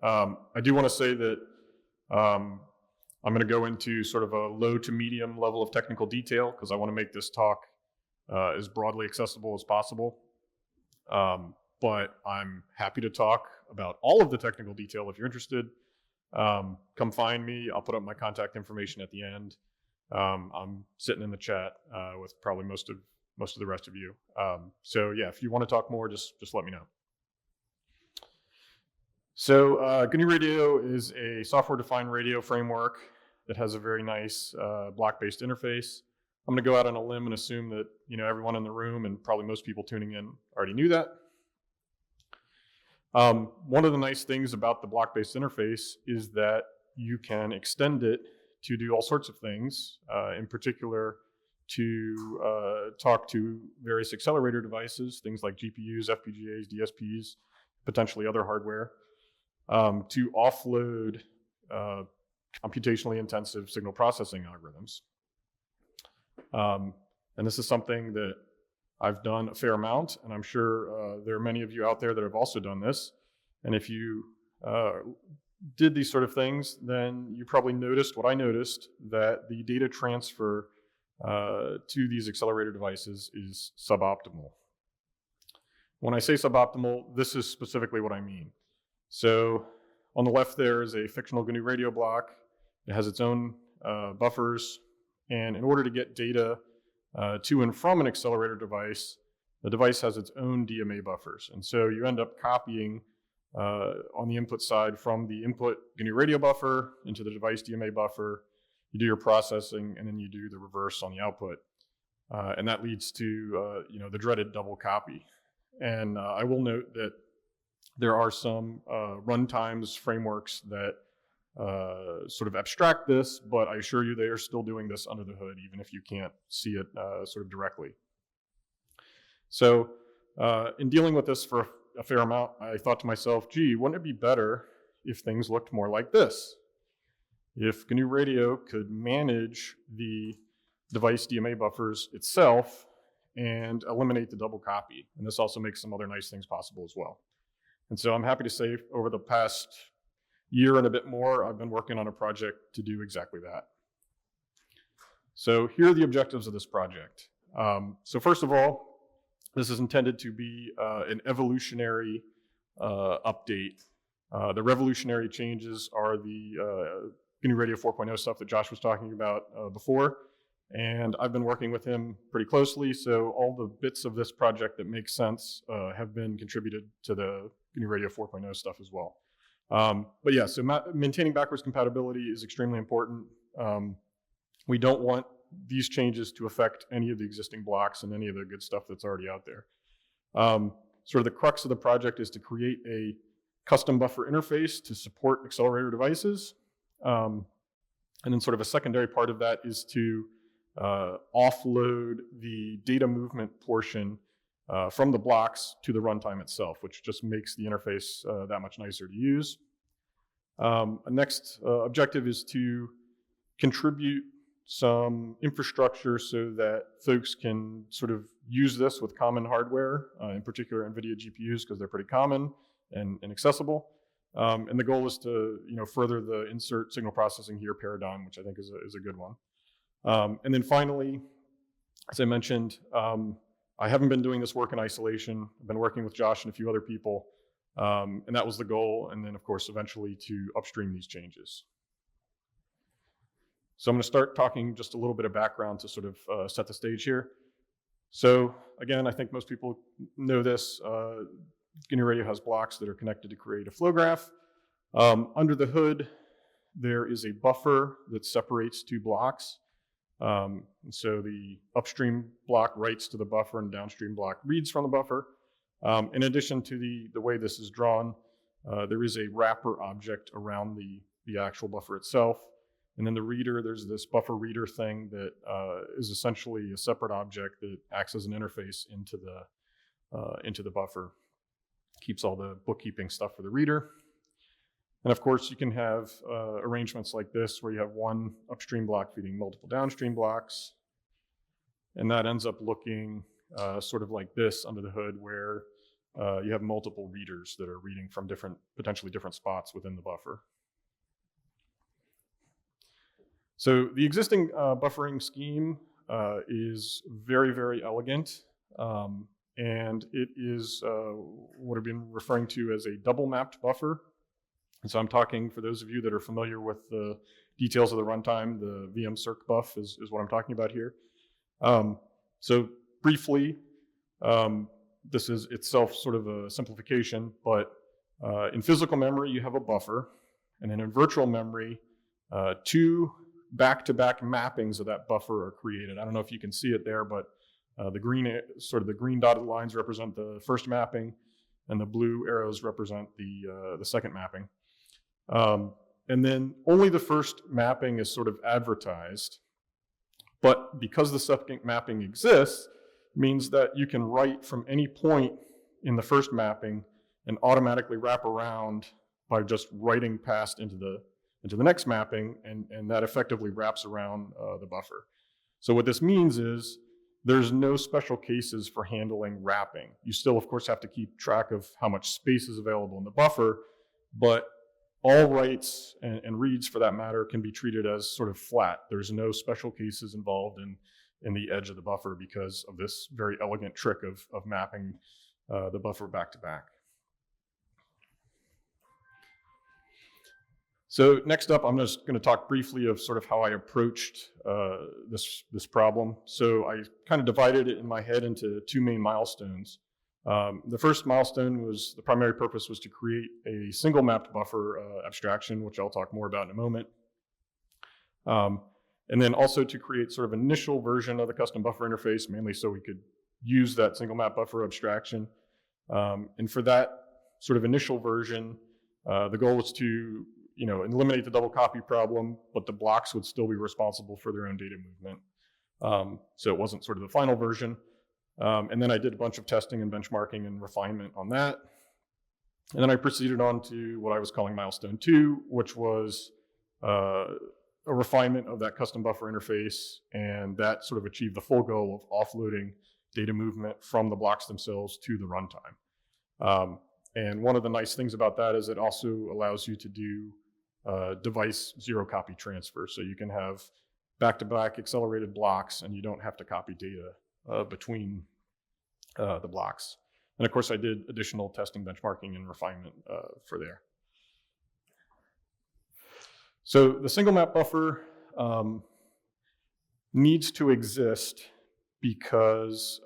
I do want to say that I'm going to go into sort of a low to medium level of technical detail because I want to make this talk as broadly accessible as possible. But I'm happy to talk about all of the technical detail if you're interested. Come find me. I'll put up my contact information at the end. I'm sitting in the chat with probably most of the rest of you. So yeah, if you want to talk more, just let me know. So GNU Radio is a software-defined radio framework that has a very nice block-based interface. I'm going to go out on a limb and assume that everyone in the room and probably most people tuning in already knew that. One of the nice things about the block-based interface is that you can extend it to do all sorts of things, in particular to talk to various accelerator devices, things like GPUs, FPGAs, DSPs, potentially other hardware, to offload computationally intensive signal processing algorithms. And this is something that I've done a fair amount, and I'm sure there are many of you out there that have also done this. And if you did these sort of things, then you probably noticed what I noticed, that the data transfer to these accelerator devices is suboptimal. When I say suboptimal, this is specifically what I mean. So on the left there is a fictional GNU radio block. It has its own buffers, and in order to get data to and from an accelerator device, the device has its own DMA buffers. And so you end up copying on the input side from the input GNU radio buffer into the device DMA buffer. You do your processing, and then you do the reverse on the output. And that leads to the dreaded double copy. And I will note that there are some Runtimes frameworks that sort of abstract this, but I assure you they are still doing this under the hood, even if you can't see it sort of directly. So in dealing with this for a fair amount, I thought to myself, gee, wouldn't it be better if things looked more like this? If GNU Radio could manage the device DMA buffers itself and eliminate the double copy. And this also makes some other nice things possible as well. And so I'm happy to say over the past year and a bit more, I've been working on a project to do exactly that. So here are the objectives of this project. So first of all, this is intended to be an evolutionary update. The revolutionary changes are the GNU Radio 4.0 stuff that Josh was talking about before. And I've been working with him pretty closely, so all the bits of this project that make sense have been contributed to the GNU Radio 4.0 stuff as well. But yeah, so maintaining backwards compatibility is extremely important. We don't want these changes to affect any of the existing blocks and any of the good stuff that's already out there. Sort of the crux of the project is to create a custom buffer interface to support accelerator devices. And then sort of a secondary part of that is to offload the data movement portion from the blocks to the runtime itself, which just makes the interface that much nicer to use. A next objective is to contribute some infrastructure so that folks can sort of use this with common hardware, in particular NVidia GPUs, because they're pretty common and accessible. And the goal is to further the insert signal processing here paradigm, which I think is a good one. And then finally, as I mentioned, I haven't been doing this work in isolation. I've been working with Josh and a few other people, and that was the goal. And then, of course, eventually to upstream these changes. So I'm going to start talking just a little bit of background to sort of set the stage here. So again, I think most people know this. GNU Radio has blocks that are connected to create a flow graph. Under the hood, there is a buffer that separates two blocks. And so the upstream block writes to the buffer and downstream block reads from the buffer. In addition to the way this is drawn, there is a wrapper object around the actual buffer itself. And then the reader, there's this buffer reader thing that is essentially a separate object that acts as an interface into the buffer. Keeps all the bookkeeping stuff for the reader. And of course, you can have arrangements like this where you have one upstream block feeding multiple downstream blocks. And that ends up looking sort of like this under the hood, where you have multiple readers that are reading from potentially different spots within the buffer. So the existing buffering scheme is very, very elegant. And it is what I've been referring to as a double mapped buffer. And so I'm talking, for those of you that are familiar with the details of the runtime, the VM circ buff is what I'm talking about here. So briefly, this is itself sort of a simplification, but in physical memory, you have a buffer, and then in virtual memory, two back-to-back mappings of that buffer are created. I don't know if you can see it there, but the green dotted lines represent the first mapping, and the blue arrows represent the second mapping. And then only the first mapping is sort of advertised, but because the second mapping exists, means that you can write from any point in the first mapping and automatically wrap around by just writing past into the next mapping, and that effectively wraps around the buffer. So what this means is there's no special cases for handling wrapping. You still, of course, have to keep track of how much space is available in the buffer, but all writes and reads, for that matter, can be treated as sort of flat. There's no special cases involved in the edge of the buffer because of this very elegant trick of mapping the buffer back to back. So next up, I'm just going to talk briefly of sort of how I approached this problem. So I kind of divided it in my head into two main milestones. The first milestone was, the primary purpose was to create a single mapped buffer abstraction, which I'll talk more about in a moment. And then also to create sort of initial version of the custom buffer interface, mainly so we could use that single map buffer abstraction. And for that sort of initial version, the goal was to eliminate the double copy problem, but the blocks would still be responsible for their own data movement. So it wasn't sort of the final version. And then I did a bunch of testing and benchmarking and refinement on that. And then I proceeded on to what I was calling milestone 2, which was a refinement of that custom buffer interface, and that sort of achieved the full goal of offloading data movement from the blocks themselves to the runtime. And one of the nice things about that is it also allows you to do device zero copy transfer. So you can have back-to-back accelerated blocks, and you don't have to copy data between the blocks. And of course, I did additional testing, benchmarking, and refinement for there. So the single map buffer needs to exist because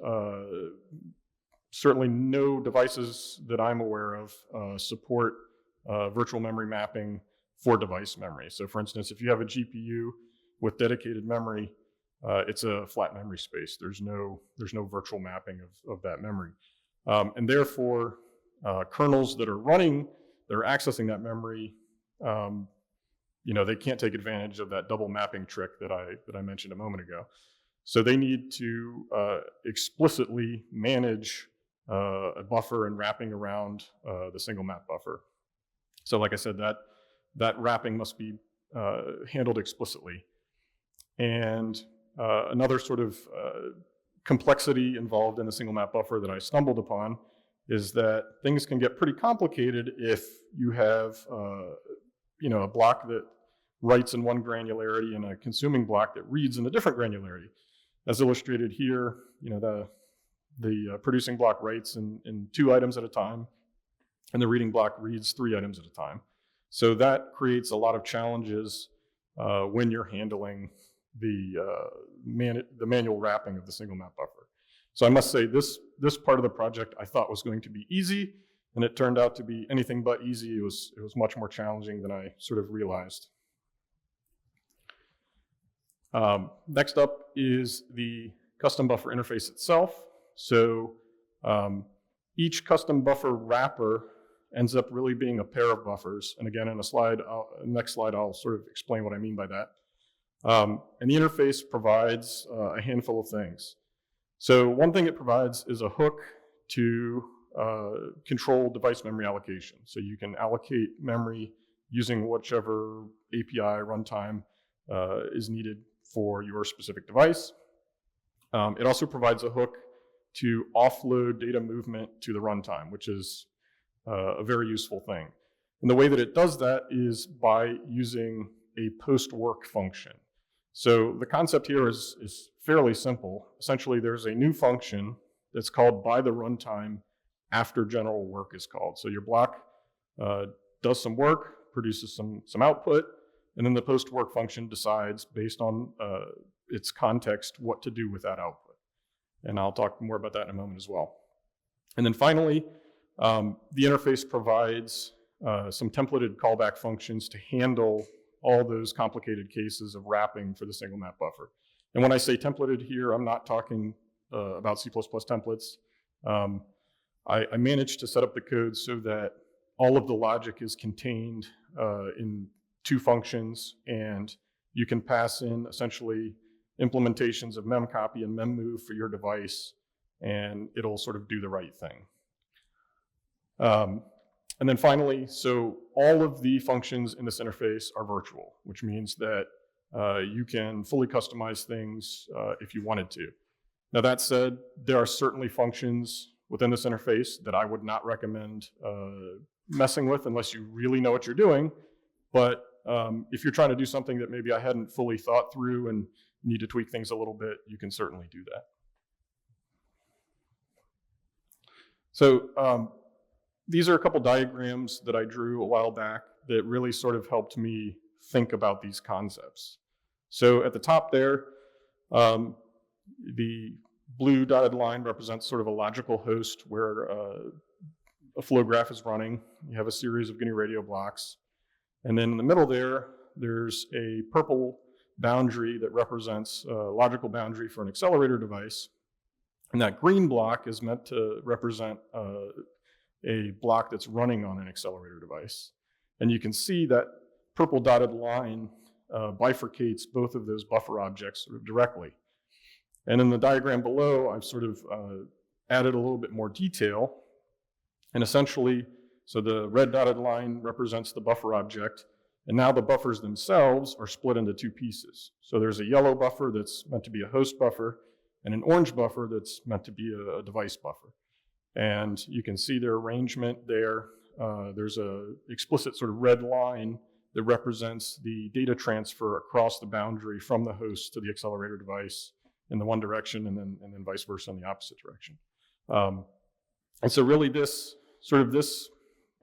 certainly no devices that I'm aware of support virtual memory mapping for device memory. So for instance, if you have a GPU with dedicated memory, it's a flat memory space. There's no virtual mapping of that memory. And therefore, kernels that are running, that are accessing that memory, they can't take advantage of that double mapping trick that I mentioned a moment ago. So they need to explicitly manage a buffer and wrapping around the single map buffer. So like I said, that wrapping must be handled explicitly. And another sort of complexity involved in the single map buffer that I stumbled upon is that things can get pretty complicated if you have a block that writes in one granularity and a consuming block that reads in a different granularity. As illustrated here, the producing block writes in 2 items at a time, and the reading block reads 3 items at a time. So that creates a lot of challenges when you're handling the manual wrapping of the single map buffer. So I must say this part of the project I thought was going to be easy, and it turned out to be anything but easy. It was much more challenging than I sort of realized. Next up is the custom buffer interface itself. So each custom buffer wrapper ends up really being a pair of buffers. And again, in next slide, I'll sort of explain what I mean by that. And the interface provides a handful of things. So one thing it provides is a hook to control device memory allocation. So you can allocate memory using whichever API runtime is needed for your specific device. It also provides a hook to offload data movement to the runtime, which is a very useful thing. And the way that it does that is by using a post-work function. So the concept here is fairly simple. Essentially, there's a new function that's called by the runtime after general work is called. So your block does some work, produces some output, and then the post-work function decides based on its context what to do with that output. And I'll talk more about that in a moment as well. And then finally, the interface provides some templated callback functions to handle all those complicated cases of wrapping for the single map buffer. And when I say templated here, I'm not talking about C++ templates. I managed to set up the code so that all of the logic is contained in two functions, and you can pass in essentially implementations of memcopy and memmove for your device, and it'll sort of do the right thing. And then finally, so all of the functions in this interface are virtual, which means that you can fully customize things if you wanted to. Now that said, there are certainly functions within this interface that I would not recommend messing with unless you really know what you're doing. But if you're trying to do something that maybe I hadn't fully thought through and need to tweak things a little bit, you can certainly do that. So these are a couple diagrams that I drew a while back that really sort of helped me think about these concepts. So at the top there, the blue dotted line represents sort of a logical host where a flow graph is running. You have a series of GNU radio blocks. And then in the middle there, there's a purple boundary that represents a logical boundary for an accelerator device. And that green block is meant to represent a block that's running on an accelerator device. And you can see that purple dotted line bifurcates both of those buffer objects sort of directly. And in the diagram below, I've sort of added a little bit more detail. And essentially, so the red dotted line represents the buffer object, and now the buffers themselves are split into two pieces. So there's a yellow buffer that's meant to be a host buffer, and an orange buffer that's meant to be a device buffer. And you can see their arrangement there. There's an explicit sort of red line that represents the data transfer across the boundary from the host to the accelerator device in the one direction, and then vice versa in the opposite direction. And so really this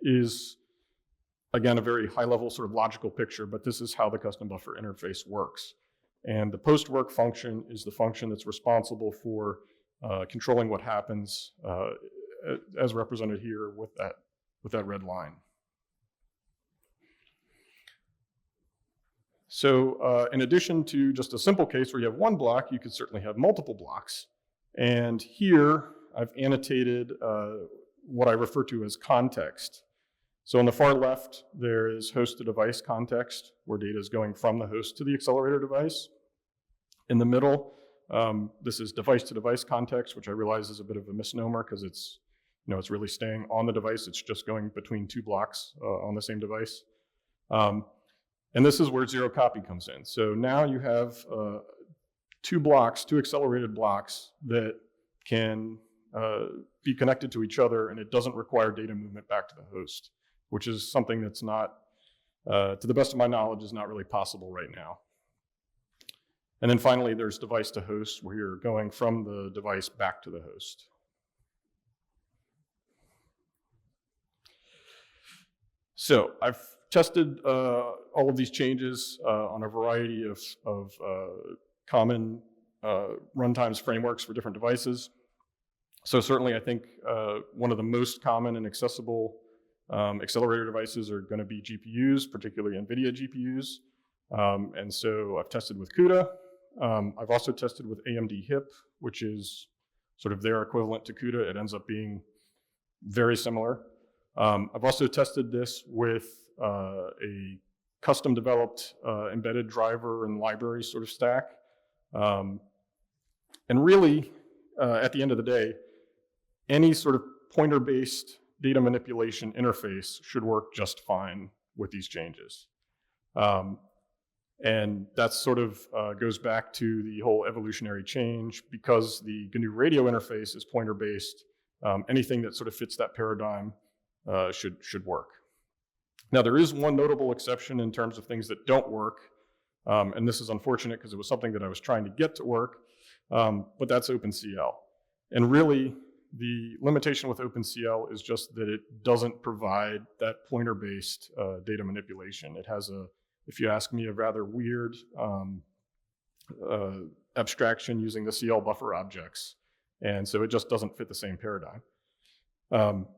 is, again, a very high-level sort of logical picture, but this is how the custom buffer interface works. And the post-work function is the function that's responsible for controlling what happens as represented here with that red line. So in addition to just a simple case where you have one block, you could certainly have multiple blocks. And here I've annotated what I refer to as context. So on the far left, there is host to device context, where data is going from the host to the accelerator device. In the middle, this is device to device context, which I realize is a bit of a misnomer because it's really staying on the device. It's just going between two blocks on the same device. And this is where zero copy comes in. So now you have two accelerated blocks that can be connected to each other, and it doesn't require data movement back to the host, which is something that's not, to the best of my knowledge, is not really possible right now. And then finally, there's device to host, where you're going from the device back to the host. So I've tested all of these changes on a variety of common runtimes frameworks for different devices. So certainly I think one of the most common and accessible accelerator devices are going to be GPUs, particularly NVidia GPUs. And so I've tested with CUDA. I've also tested with AMD HIP, which is sort of their equivalent to CUDA. It ends up being very similar. I've also tested this with a custom developed embedded driver and library sort of stack. And really, at the end of the day, any sort of pointer-based data manipulation interface should work just fine with these changes. And that sort of goes back to the whole evolutionary change. Because the GNU radio interface is pointer-based, anything that sort of fits that paradigm should work. Now, there is one notable exception in terms of things that don't work, and this is unfortunate because it was something that I was trying to get to work, but that's OpenCL. And really, the limitation with OpenCL is just that it doesn't provide that pointer-based data manipulation. It has a, if you ask me, a rather weird abstraction using the CL buffer objects. And so it just doesn't fit the same paradigm.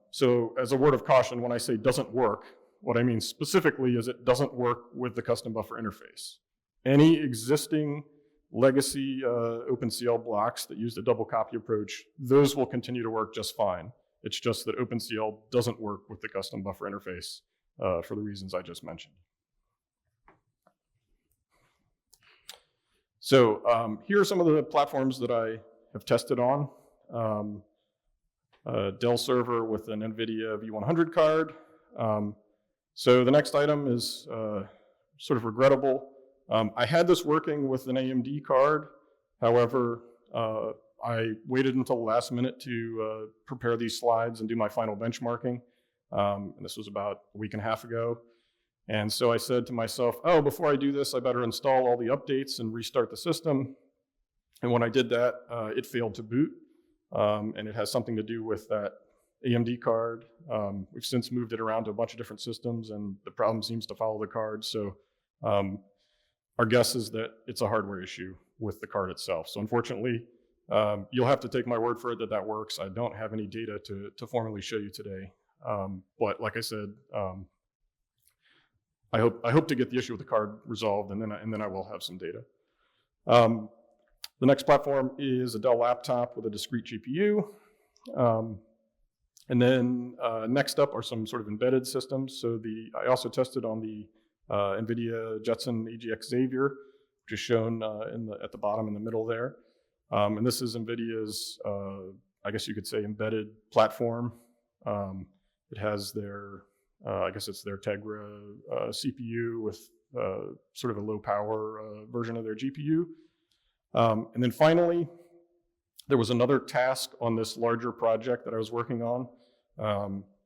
So as a word of caution, when I say doesn't work, what I mean specifically is it doesn't work with the custom buffer interface. Any existing legacy OpenCL blocks that use the double copy approach, those will continue to work just fine. It's just that OpenCL doesn't work with the custom buffer interface for the reasons I just mentioned. So here are some of the platforms that I have tested on. Dell server with an NVidia V100 card. So the next item is sort of regrettable. I had this working with an AMD card. However, I waited until the last minute to prepare these slides and do my final benchmarking. And this was about a week and a half ago. And so I said to myself, oh, before I do this, I better install all the updates and restart the system. And when I did that, it failed to boot. And it has something to do with that AMD card. We've since moved it around to a bunch of different systems, and the problem seems to follow the card. So our guess is that it's a hardware issue with the card itself. So unfortunately, you'll have to take my word for it that that works. I don't have any data to formally show you today. But like I said, I hope to get the issue with the card resolved, and then I will have some data. The next platform is a Dell laptop with a discrete GPU. And then next up are some sort of embedded systems. So I also tested on the NVIDIA Jetson EGX Xavier, which is shown at the bottom in the middle there. And this is NVIDIA's, I guess you could say, embedded platform. It has their, I guess it's their Tegra CPU with sort of a low power version of their GPU. And then finally, there was another task on this larger project that I was working on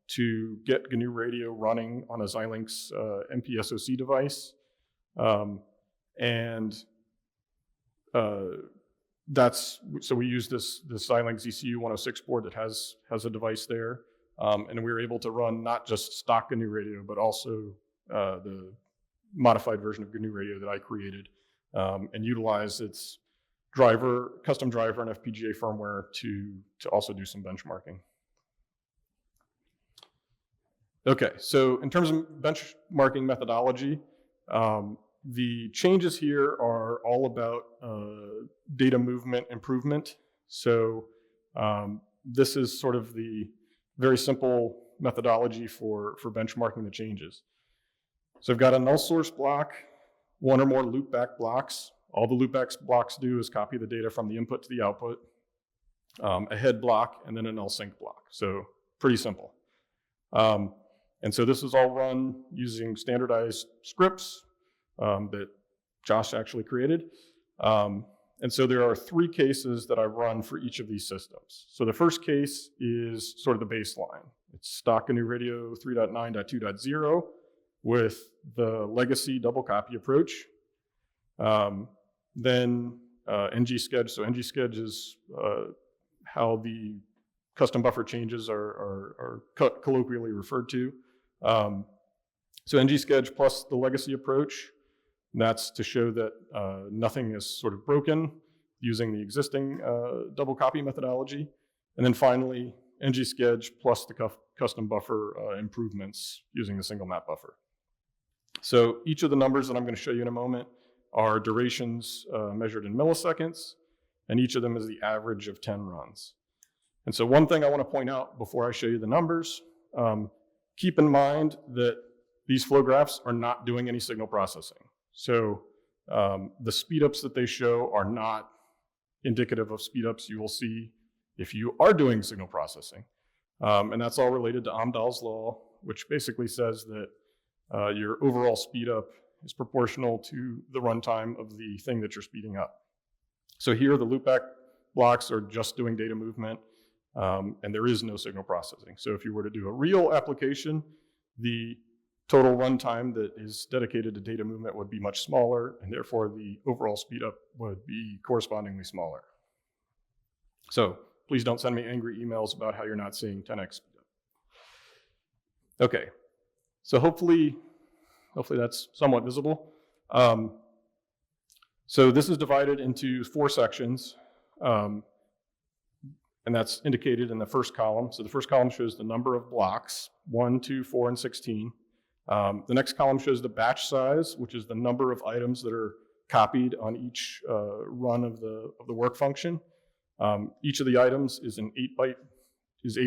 to get GNU Radio running on a Xilinx MPSoC device. So we used this Xilinx ZCU106 board that has a device there. And we were able to run not just stock GNU Radio, but also the modified version of GNU Radio that I created, and utilize its custom driver and FPGA firmware to also do some benchmarking. Okay, so in terms of benchmarking methodology, the changes here are all about data movement improvement. So this is sort of the very simple methodology for benchmarking the changes. So I've got a null source block, one or more loopback blocks. All the loopback blocks do is copy the data from the input to the output, a head block, and then a null sync block. So pretty simple. And so this is all run using standardized scripts that Josh actually created. And so there are 3 cases that I run for each of these systems. So the first case is sort of the baseline. It's stock GNU Radio 3.9.2.0 with the legacy double copy approach. Then ngschedge. So ngschedge is how the custom buffer changes are colloquially referred to. So ngschedge plus the legacy approach. That's to show that nothing is sort of broken using the existing double copy methodology. And then finally, ngschedge plus the custom buffer improvements using the single map buffer. So each of the numbers that I'm going to show you in a moment are durations measured in milliseconds, and each of them is the average of 10 runs. And so one thing I want to point out before I show you the numbers, keep in mind that these flow graphs are not doing any signal processing. So the speedups that they show are not indicative of speedups you will see if you are doing signal processing. And that's all related to Amdahl's law, which basically says that your overall speedup is proportional to the runtime of the thing that you're speeding up. So here the loopback blocks are just doing data movement, and there is no signal processing. So if you were to do a real application, the total runtime that is dedicated to data movement would be much smaller, and therefore the overall speed up would be correspondingly smaller. So please don't send me angry emails about how you're not seeing 10x speed up. Okay, so hopefully that's somewhat visible. So this is divided into 4 sections, and that's indicated in the first column. So the first column shows the number of blocks, 1, 2, 4, and 16. The next column shows the batch size, which is the number of items that are copied on each run of the work function. Each of the items is 8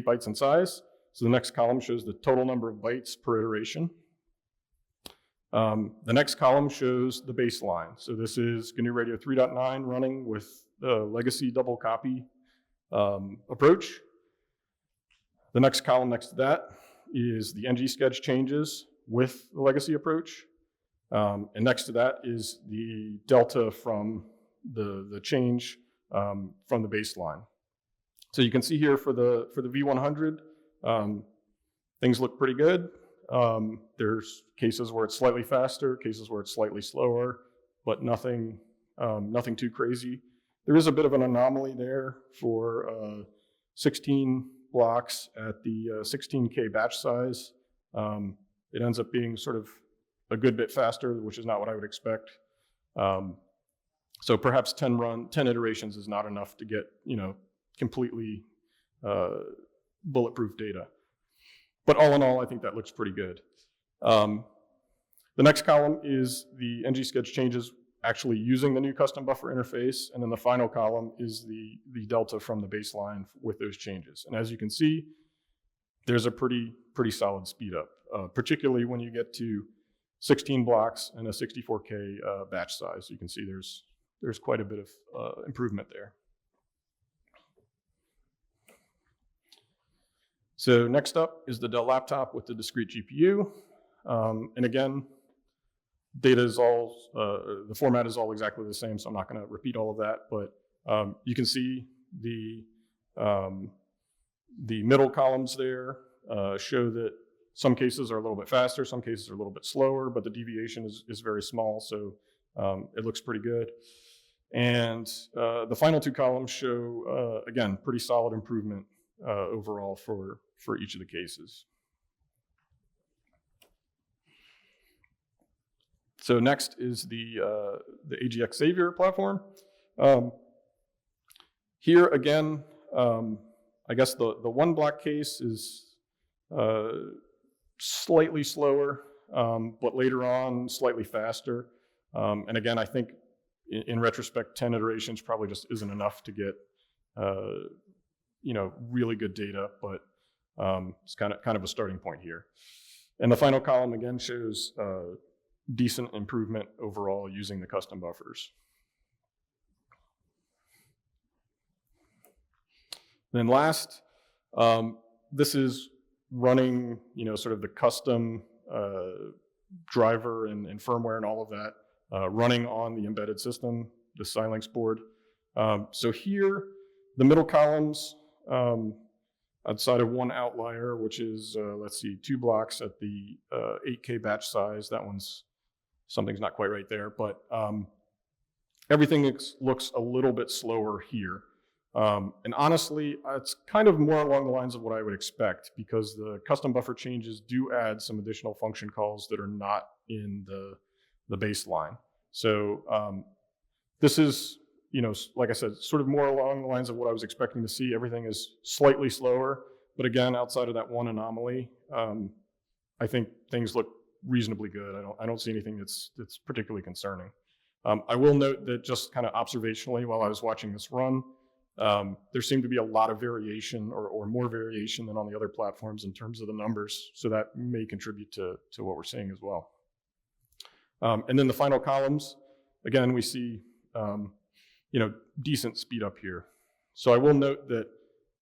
bytes in size. So the next column shows the total number of bytes per iteration. The next column shows the baseline. So this is GNU Radio 3.9 running with the legacy double copy approach. The next column next to that is the ngsketch changes with the legacy approach. And next to that is the delta from the change from the baseline. So you can see here for the V100, things look pretty good. There's cases where it's slightly faster, cases where it's slightly slower, but nothing too crazy. There is a bit of an anomaly there for 16 blocks at the 16K batch size. It ends up being sort of a good bit faster, which is not what I would expect. So perhaps 10 iterations is not enough to get, completely bulletproof data. But all in all, I think that looks pretty good. The next column is the ngsketch changes actually using the new custom buffer interface, and then the final column is the delta from the baseline with those changes. And as you can see, there's a pretty solid speed up, particularly when you get to 16 blocks and a 64K batch size. You can see there's quite a bit of improvement there. So next up is the Dell laptop with the discrete GPU. And again, data is all, the format is all exactly the same, so I'm not gonna repeat all of that, but you can see the middle columns there show that some cases are a little bit faster, some cases are a little bit slower, but the deviation is very small, so it looks pretty good. And the final 2 columns show, again, pretty solid improvement overall for each of the cases. So next is the AGX Xavier platform. Here again, I guess the 1 block case is slightly slower, but later on slightly faster. And again, I think in retrospect, 10 iterations probably just isn't enough to get really good data, but it's kind of a starting point here. And the final column again shows decent improvement overall using the custom buffers. Then last, this is running, sort of the custom driver and firmware and all of that, running on the embedded system, the Xilinx board. So here, the middle columns, outside of 1 outlier, which is, let's see, 2 blocks at the 8K batch size. That something's not quite right there, but everything looks a little bit slower here. And honestly, it's kind of more along the lines of what I would expect, because the custom buffer changes do add some additional function calls that are not in the baseline. So this is, like I said, sort of more along the lines of what I was expecting to see. Everything is slightly slower, but again, outside of that 1 anomaly, I think things look reasonably good. I don't see anything that's particularly concerning. I will note that just kind of observationally while I was watching this run, there seemed to be a lot of variation or more variation than on the other platforms in terms of the numbers, so that may contribute to what we're seeing as well. And then the final columns, again, we see decent speed up here. So I will note that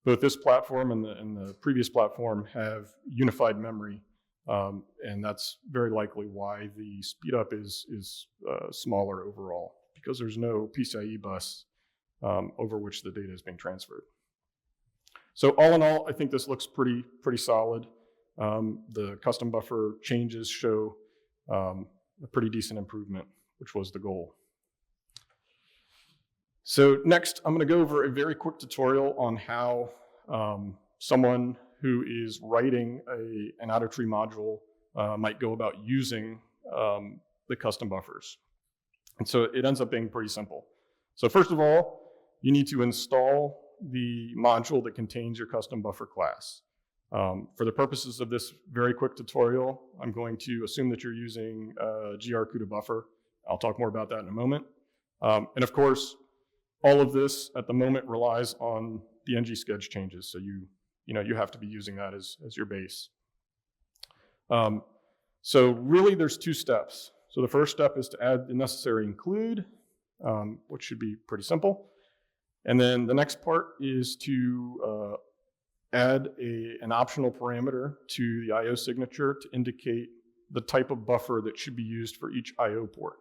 both this platform and the previous platform have unified memory And that's very likely why the speed up is smaller overall, because there's no PCIe bus over which the data is being transferred. So all in all, I think this looks pretty solid. The custom buffer changes show a pretty decent improvement, which was the goal. So next, I'm going to go over a very quick tutorial on how someone who is writing an out-of-tree module might go about using the custom buffers. And so it ends up being pretty simple. So first of all, you need to install the module that contains your custom buffer class. For the purposes of this very quick tutorial, I'm going to assume that you're using GRCon21 buffer. I'll talk more about that in a moment. And of course, all of this at the moment relies on the ngschedule changes. So you have to be using that as your base. So really there's two steps. So the first step is to add the necessary include, which should be pretty simple. And then the next part is to add an optional parameter to the IO signature to indicate the type of buffer that should be used for each IO port.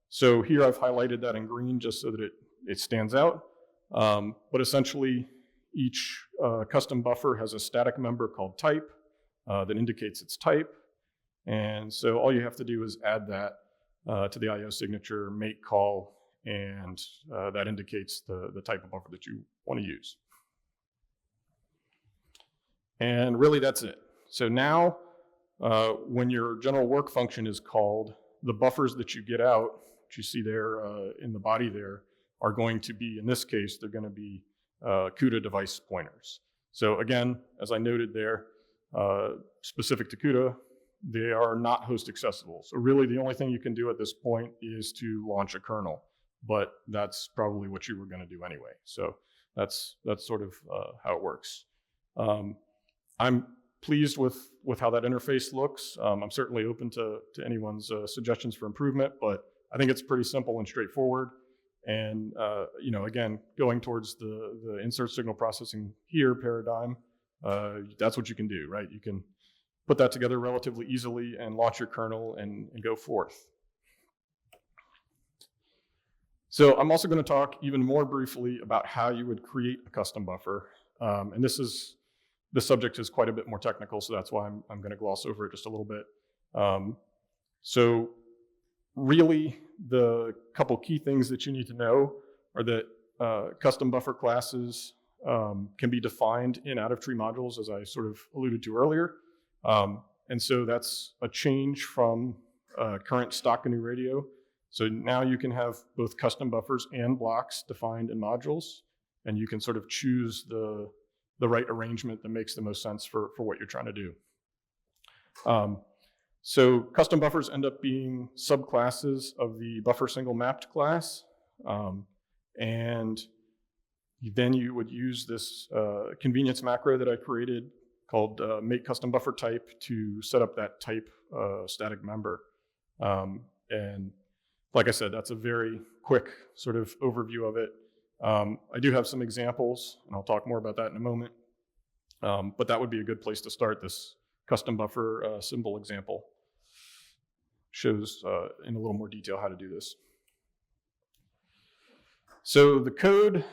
So here I've highlighted that in green just so that it stands out. But essentially, each custom buffer has a static member called type that indicates its type. And so all you have to do is add that to the IO signature, make call, and that indicates the type of buffer that you want to use. And really that's it. So now when your general work function is called, the buffers that you get out, which you see there in the body there, are going to be, in this case, they're going to be CUDA device pointers. So again, as I noted there, specific to CUDA, they are not host accessible. So really the only thing you can do at this point is to launch a kernel, but that's probably what you were going to do anyway. So that's sort of how it works. I'm pleased with how that interface looks. I'm certainly open to anyone's suggestions for improvement, but I think it's pretty simple and straightforward. And again, going towards the insert signal processing here paradigm, that's what you can do, right? You can put that together relatively easily and launch your kernel and go forth. So I'm also going to talk even more briefly about how you would create a custom buffer. And this subject is quite a bit more technical, so that's why I'm going to gloss over it just a little bit. So really, the couple key things that you need to know are that custom buffer classes can be defined in out-of-tree modules, as I sort of alluded to earlier. And so that's a change from current stock GNU Radio. So now you can have both custom buffers and blocks defined in modules, and you can sort of choose the right arrangement that makes the most sense for what you're trying to do. So custom buffers end up being subclasses of the buffer single mapped class. And then you would use this convenience macro that I created called make custom buffer type to set up that type static member. And like I said, that's a very quick sort of overview of it. I do have some examples, and I'll talk more about that in a moment. But that would be a good place to start. This custom buffer symbol example shows in a little more detail how to do this. So the code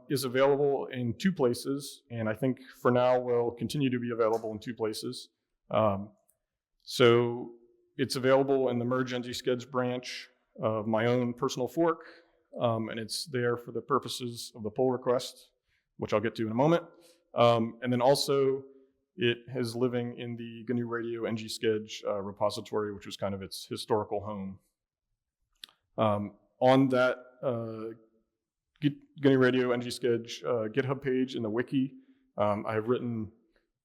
is available in two places, and I think for now will continue to be available in two places. So it's available in the merge ngschedule branch of my own personal fork, and it's there for the purposes of the pull request, which I'll get to in a moment. And then also it is living in the GNU Radio ngschedule repository, which was kind of its historical home. On that GNU Radio ngschedule GitHub page in the wiki, I have written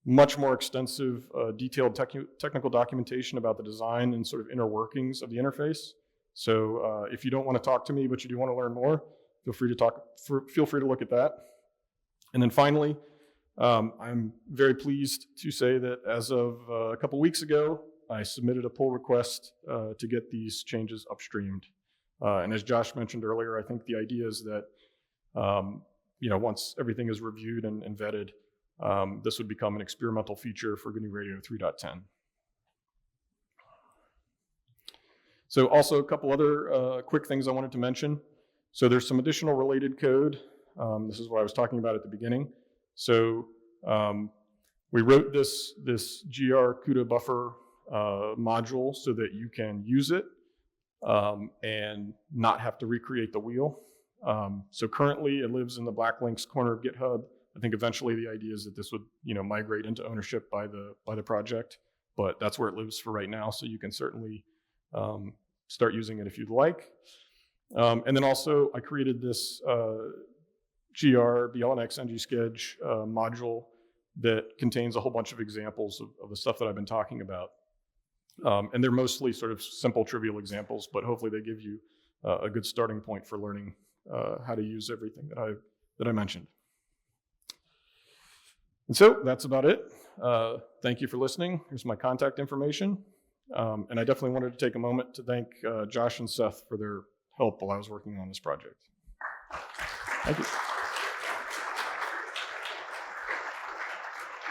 much more extensive detailed technical documentation about the design and sort of inner workings of the interface. So if you don't want to talk to me, but you do want to learn more, feel free to look at that. And then finally, I'm very pleased to say that as of a couple weeks ago, I submitted a pull request to get these changes upstreamed. And as Josh mentioned earlier, I think the idea is that once everything is reviewed and vetted, this would become an experimental feature for GNU Radio 3.10. So also a couple other quick things I wanted to mention. So there's some additional related code. This is what I was talking about at the beginning. So we wrote this GR buffer module so that you can use it and not have to recreate the wheel. So currently it lives in the black links corner of GitHub. I think eventually the idea is that this would, migrate into ownership by the project, but that's where it lives for right now. So you can certainly start using it if you'd like. And then also I created this GR BLNX ngschedule module that contains a whole bunch of examples of the stuff that I've been talking about. And they're mostly sort of simple, trivial examples, but hopefully they give you a good starting point for learning how to use everything that I mentioned. And so that's about it. Thank you for listening. Here's my contact information. And I definitely wanted to take a moment to thank Josh and Seth for their help while I was working on this project. Thank you.